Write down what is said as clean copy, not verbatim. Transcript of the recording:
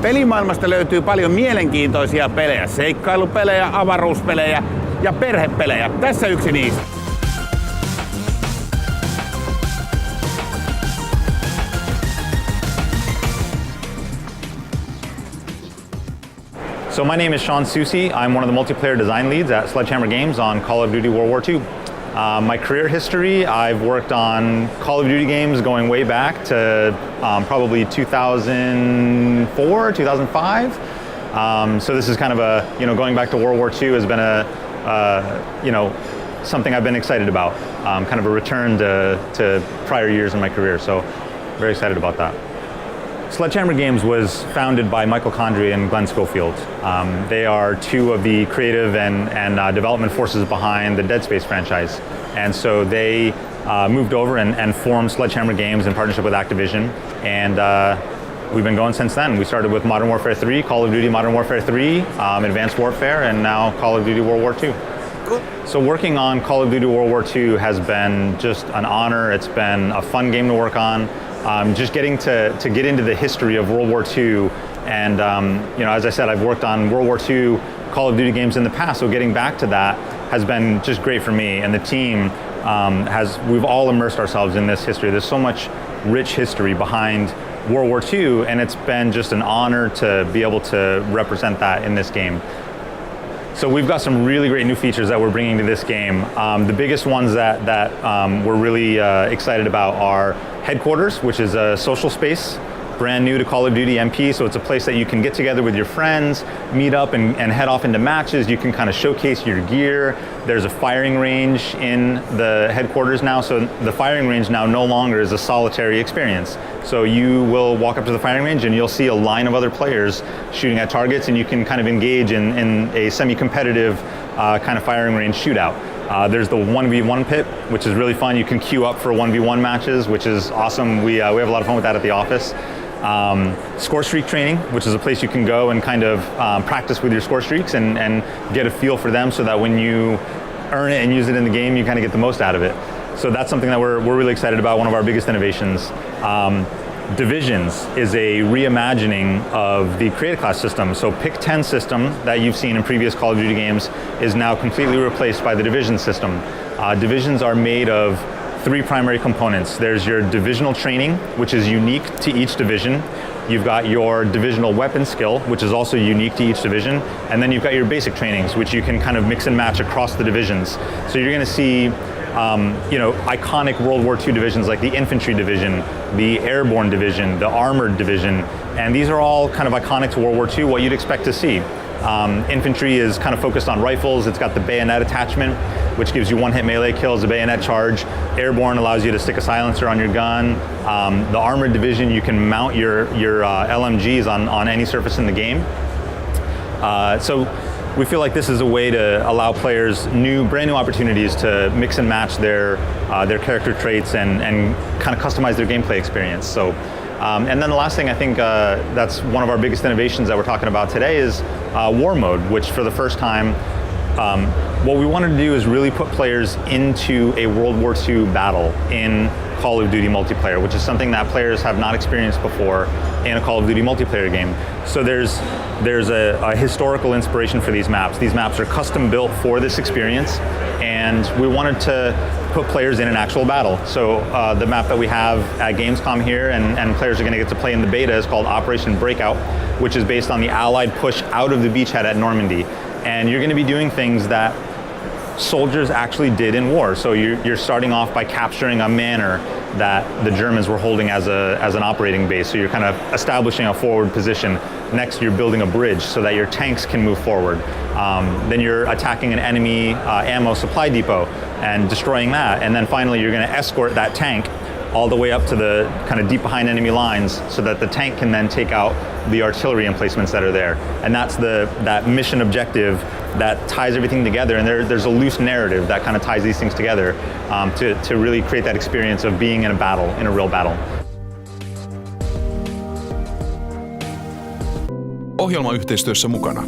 Pelimaailmasta löytyy paljon mielenkiintoisia pelejä, seikkailupelejä, avaruuspelejä ja perhepelejä. Tässä yksi niistä. So my name is Sean Susi. I'm one of the multiplayer design leads at Sledgehammer Games on Call of Duty World War II. My career history, I've worked on Call of Duty games going way back to probably 2004, 2005. So this is kind of a, going back to World War II has been something I've been excited about. Kind of a return to prior years in my career. So very excited about that. Sledgehammer Games was founded by Michael Condrey and Glenn Schofield. They are two of the creative and development forces behind the Dead Space franchise. And so they moved over and formed Sledgehammer Games in partnership with Activision. And we've been going since then. We started with Modern Warfare 3, Call of Duty Modern Warfare 3, Advanced Warfare, and now Call of Duty World War II. Cool. So working on Call of Duty World War II has been just an honor. It's been a fun game to work on. Just getting to get into the history of World War II, and as I said, I've worked on World War II Call of Duty games in the past, so getting back to that has been just great for me, and the team we've all immersed ourselves in this history. There's so much rich history behind World War II, and it's been just an honor to be able to represent that in this game. So we've got some really great new features that we're bringing to this game. The biggest ones that we're really excited about are Headquarters, which is a social space, brand new to Call of Duty MP, so it's a place that you can get together with your friends, meet up and head off into matches. You can kind of showcase your gear. There's a firing range in the Headquarters now, so the firing range now no longer is a solitary experience. So you will walk up to the firing range and you'll see a line of other players shooting at targets, and you can kind of engage in a semi-competitive kind of firing range shootout. There's the 1v1 pit, which is really fun. You can queue up for 1v1 matches, which is awesome. We have a lot of fun with that at the office. Score streak training, which is a place you can go and kind of practice with your score streaks and get a feel for them, so that when you earn it and use it in the game, you kind of get the most out of it. So that's something that we're really excited about, one of our biggest innovations. Divisions is a reimagining of the creative class system. So Pick 10 system that you've seen in previous Call of Duty games is now completely replaced by the Division system. Divisions are made of three primary components. There's your divisional training, which is unique to each division. You've got your divisional weapon skill, which is also unique to each division. And then you've got your basic trainings, which you can kind of mix and match across the divisions. So you're gonna see iconic World War II divisions like the Infantry Division, the Airborne Division, the Armored Division, and these are all kind of iconic to World War II, what you'd expect to see. Infantry is kind of focused on rifles. It's got the bayonet attachment, which gives you one-hit melee kills, a bayonet charge. Airborne allows you to stick a silencer on your gun. The Armored Division, you can mount your LMGs on any surface in the game. So we feel like this is a way to allow players brand new opportunities to mix and match their character traits and kind of customize their gameplay experience. So, and then the last thing, I think that's one of our biggest innovations that we're talking about today is War Mode, which for the first time, what we wanted to do is really put players into a World War II battle in Call of Duty multiplayer, which is something that players have not experienced before in a Call of Duty multiplayer game. So there's a historical inspiration for these maps. These maps are custom built for this experience, and we wanted to put players in an actual battle. So the map that we have at Gamescom here and players are going to get to play in the beta is called Operation Breakout, which is based on the Allied push out of the beachhead at Normandy. And you're going to be doing things that soldiers actually did in war. So you're starting off by capturing a manor that the Germans were holding as an operating base. So you're kind of establishing a forward position. Next, you're building a bridge so that your tanks can move forward. Then you're attacking an enemy ammo supply depot and destroying that. And then finally, you're going to escort that tank all the way up to the kind of deep behind enemy lines so that the tank can then take out the artillery emplacements that are there. And that's that mission objective that ties everything together, and there's a loose narrative that kind of ties these things together to really create that experience of being in a battle, in a real battle. Ohjelmayhteistyössä mukana